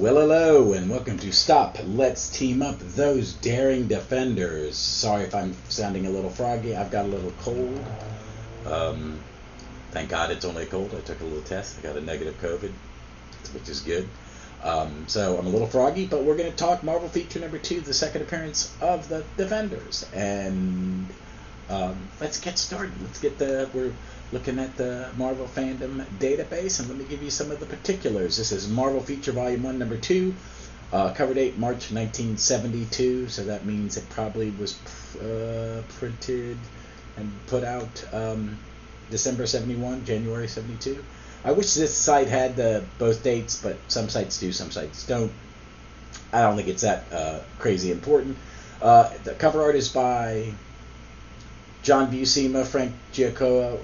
Well, hello, and welcome to Stop, Let's Team Up Those Daring Defenders. Sorry if I'm sounding a little froggy. I've got a little cold. Thank God it's only a cold. I took a little test. I got a negative COVID, which is good. So I'm a little froggy, but we're going to talk Marvel feature number 2, the second appearance of the Defenders. And let's get started. We're looking at the Marvel fandom database, and let me give you some of the particulars. This is Marvel feature volume 1, number 2, cover date March 1972, so that means it probably was printed and put out December 71, January 72. I wish this site had both dates, but some sites do, some sites don't. I don't think it's that crazy important. The cover art is by John Buscema, Frank Giacomo,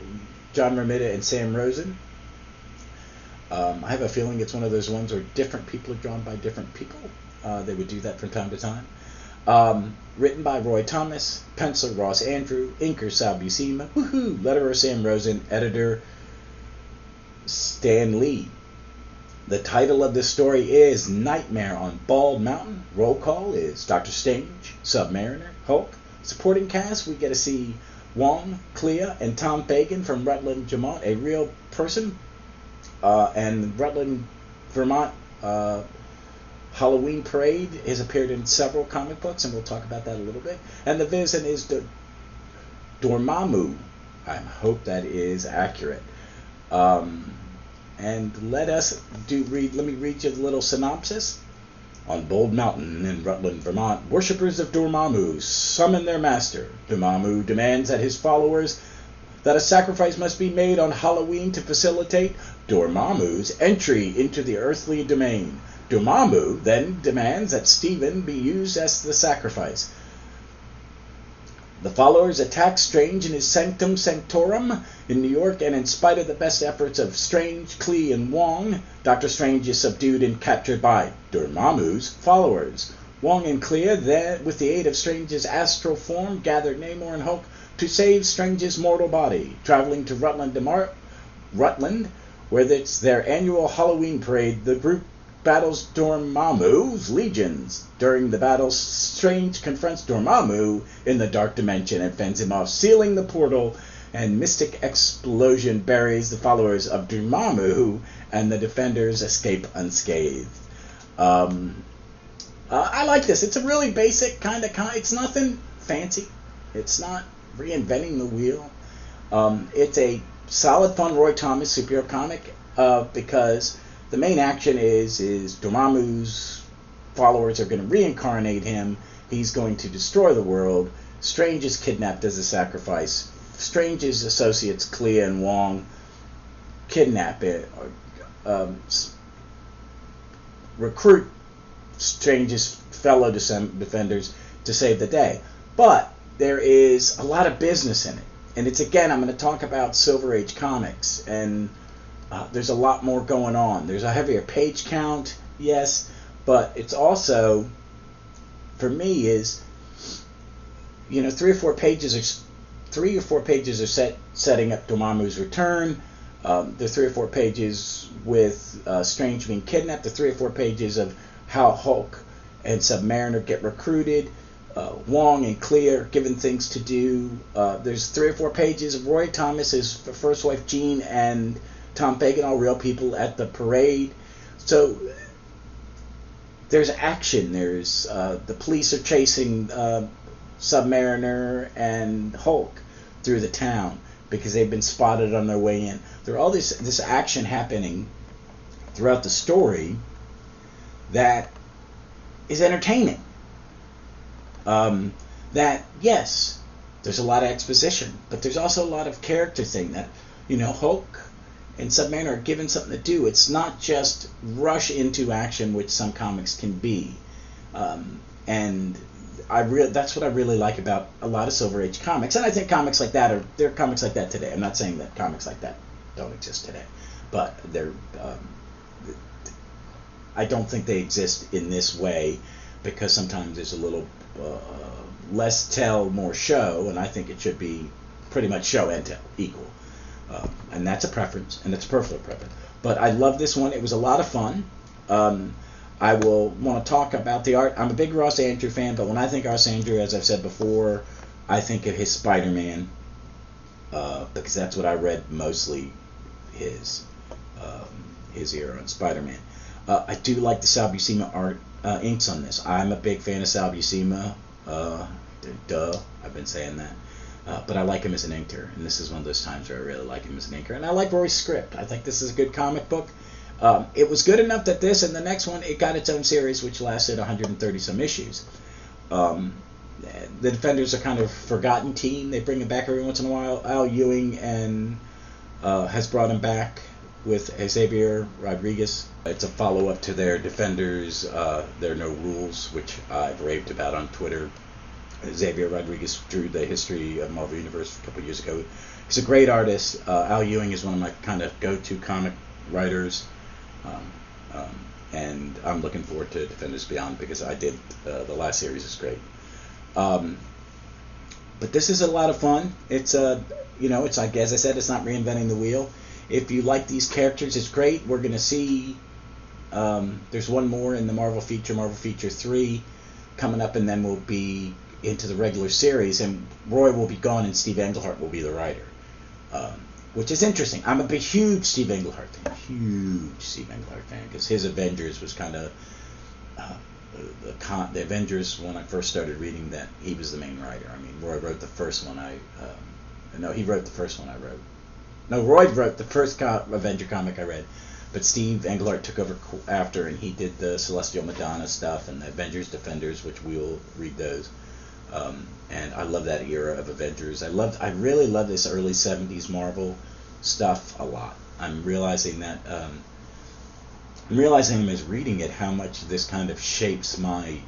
John Romita, and Sam Rosen. I have a feeling it's one of those ones where different people are drawn by different people. They would do that from time to time. Written by Roy Thomas, penciler Ross Andrew, inker Sal Buscema, woohoo, letterer Sam Rosen, editor Stan Lee. The title of this story is Nightmare on Bald Mountain. Roll call is Dr. Strange, Submariner, Hulk. Supporting cast, we get to see Wong, Clea, and Tom Fagan from Rutalnd Vermont, a real person. And Rutalnd Vermont Halloween Parade has appeared in several comic books, and we'll talk about that a little bit. And the villain is Dormammu. I hope that is accurate. And let me read you the little synopsis. On Bald Mountain in Rutalnd, Vermont, worshippers of Dormammu summon their master. Dormammu demands that his followers that a sacrifice must be made on Halloween to facilitate Dormammu's entry into the earthly domain. Dormammu then demands that Stephen be used as the sacrifice. The followers attack Strange in his Sanctum Sanctorum in New York, and in spite of the best efforts of Strange, Clea, and Wong, Dr. Strange is subdued and captured by Dormammu's followers. Wong and Clea, then, with the aid of Strange's astral form, gather Namor and Hulk to save Strange's mortal body. Traveling to Rutland, where it's their annual Halloween parade, the group battles Dormammu's legions. During the battle, Strange confronts Dormammu in the dark dimension and fends him off, sealing the portal, and mystic explosion buries the followers of Dormammu, and the Defenders escape unscathed. I like this. It's a really basic kind of it's nothing fancy. It's not reinventing the wheel. It's a solid, fun Roy Thomas superhero comic because the main action is Dormammu's followers are going to reincarnate him. He's going to destroy the world. Strange is kidnapped as a sacrifice. Strange's associates, Clea and Wong, kidnap it, recruit Strange's fellow defenders to save the day. But there is a lot of business in it. And it's, again, I'm going to talk about Silver Age comics, and there's a lot more going on. There's a heavier page count, yes, but it's also, for me, is, 3 or 4 pages are setting up Dormammu's return. The 3 or 4 pages with Strange being kidnapped. The 3 or 4 pages of how Hulk and Submariner get recruited. Wong and Clea are given things to do. There's 3 or 4 pages of Roy Thomas's first wife Jean and Tom Fagan, all real people at the parade. So there's action. There's the police are chasing Submariner and Hulk through the town because they've been spotted on their way in. There's all this action happening throughout the story that is entertaining. That, yes, there's a lot of exposition, but there's also a lot of character thing that, Hulk and Submariner are given something to do. It's not just rush into action, which some comics can be. And that's what I really like about a lot of Silver Age comics. And I think comics like that there are comics like that today. I'm not saying that comics like that don't exist today, but I don't think they exist in this way because sometimes there's a little less tell, more show, and I think it should be pretty much show and tell equal. And that's a preference, and it's a personal preference. But I love this one. It was a lot of fun. I will want to talk about the art. I'm a big Ross Andrew fan, but when I think Ross Andrew, as I've said before, I think of his Spider-Man, because that's what I read mostly his era on Spider-Man. I do like the Sal Buscema art inks on this. I'm a big fan of Sal Buscema. I've been saying that. But I like him as an inker, and this is one of those times where I really like him as an inker. And I like Roy's script. I think this is a good comic book. It was good enough that this and the next one, it got its own series, which lasted 130 some issues. The Defenders are kind of forgotten team. They bring it back every once in a while. Al Ewing and has brought him back with Xavier Rodriguez. It's a follow-up to their Defenders, There Are No Rules, which I've raved about on Twitter. Xavier Rodriguez drew the history of Marvel Universe a couple years ago. He's a great artist. Al Ewing is one of my kind of go-to comic writers. And I'm looking forward to Defenders Beyond because I did the last series is great. But this is a lot of fun. It's it's like, as I said, it's not reinventing the wheel. If you like these characters, it's great. We're gonna see. There's one more in the Marvel Feature 3, coming up, and then we'll be into the regular series, and Roy will be gone, and Steve Englehart will be the writer, which is interesting. I'm a huge Steve Englehart fan, because his Avengers was kind of the Avengers when I first started reading that. He was the main writer. I mean, Roy wrote the first one. He wrote the first one I wrote. No, Roy wrote the first Avenger comic I read, but Steve Englehart took over after, and he did the Celestial Madonna stuff and the Avengers Defenders, which we'll read those. And I love that era of Avengers. I really love this early 70s Marvel stuff a lot. I'm realizing that as reading it how much this kind of shapes my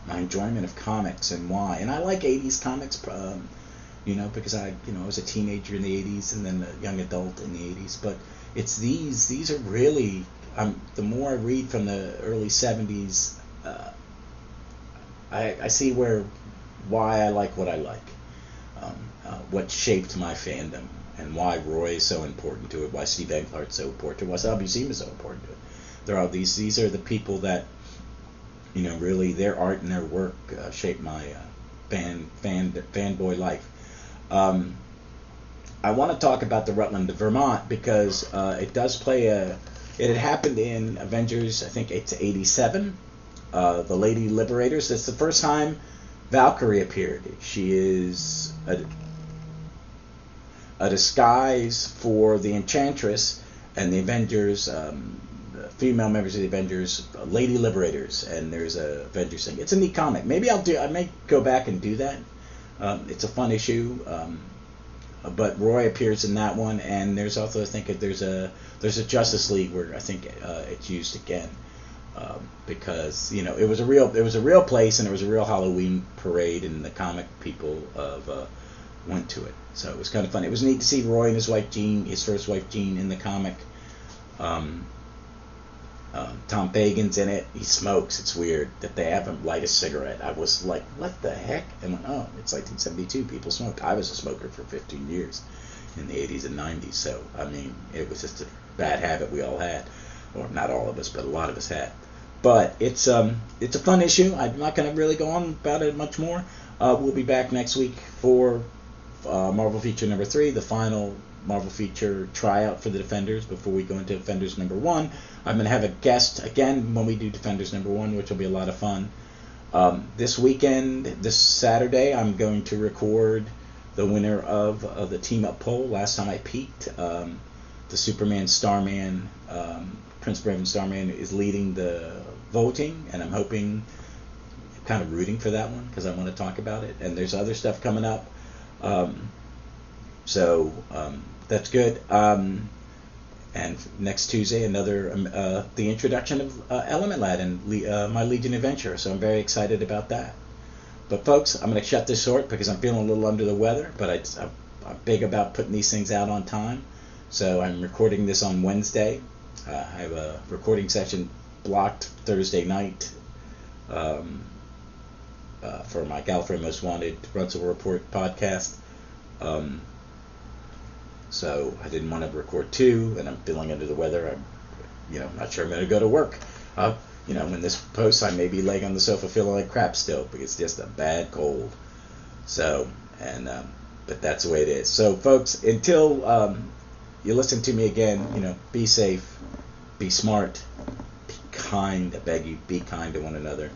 my enjoyment of comics and why. And I like 80s comics, because I was a teenager in the 80s and then a young adult in the 80s. But it's these are really, the more I read from the early 70s, I see why I like what I like, what shaped my fandom, and why Roy is so important to it, why Steve Englehart's so important to it, why Sal Buscema is so important to it. There are these are the people that, really their art and their work shaped my fanboy life. I want to talk about the Rutalnd Vermont because it does play it had happened in Avengers, I think it's 87. The Lady Liberators. It's the first time Valkyrie appeared. She is a disguise for the Enchantress and the Avengers, the female members of the Avengers, Lady Liberators, and there's a Avengers thing. It's a neat comic. I may go back and do that. It's a fun issue. But Roy appears in that one, and there's also, I think, there's a Justice League where I think it's used again. Because it was a real place, and it was a real Halloween parade, and the comic people went to it, so it was kind of fun. It was neat to see Roy and his wife Jean, his first wife Jean, in the comic. Tom Fagan's in it. He smokes. It's weird that they have him light a cigarette. I was like, what the heck? And went, oh, it's 1972. People smoked. I was a smoker for 15 years in the 80s and 90s. So I mean, it was just a bad habit we all had, or not all of us, but a lot of us had. But it's a fun issue. I'm not going to really go on about it much more. We'll be back next week for Marvel Feature number 3, the final Marvel Feature tryout for the Defenders before we go into Defenders number 1. I'm going to have a guest again when we do Defenders number 1, which will be a lot of fun. This Saturday, I'm going to record the winner of the Team Up poll. Last time I peeked, the Superman Starman, Prince Brave and Starman is leading the voting, and I'm kind of rooting for that one because I want to talk about it. And there's other stuff coming up. So that's good. And next Tuesday, the introduction of Element Lad and my Legion adventure. So I'm very excited about that. But folks, I'm going to shut this short because I'm feeling a little under the weather, but I'm big about putting these things out on time. So I'm recording this on Wednesday. I have a recording session blocked Thursday night for my Gallifrey Most Wanted Russell Report podcast. So I didn't want to record 2, and I'm feeling under the weather. not sure I'm going to go to work. When this posts, I may be laying on the sofa feeling like crap still because it's just a bad cold. So, but that's the way it is. So, folks, until you listen to me again, be safe, be smart, be kind. I beg you, be kind to one another,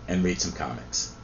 and read some comics.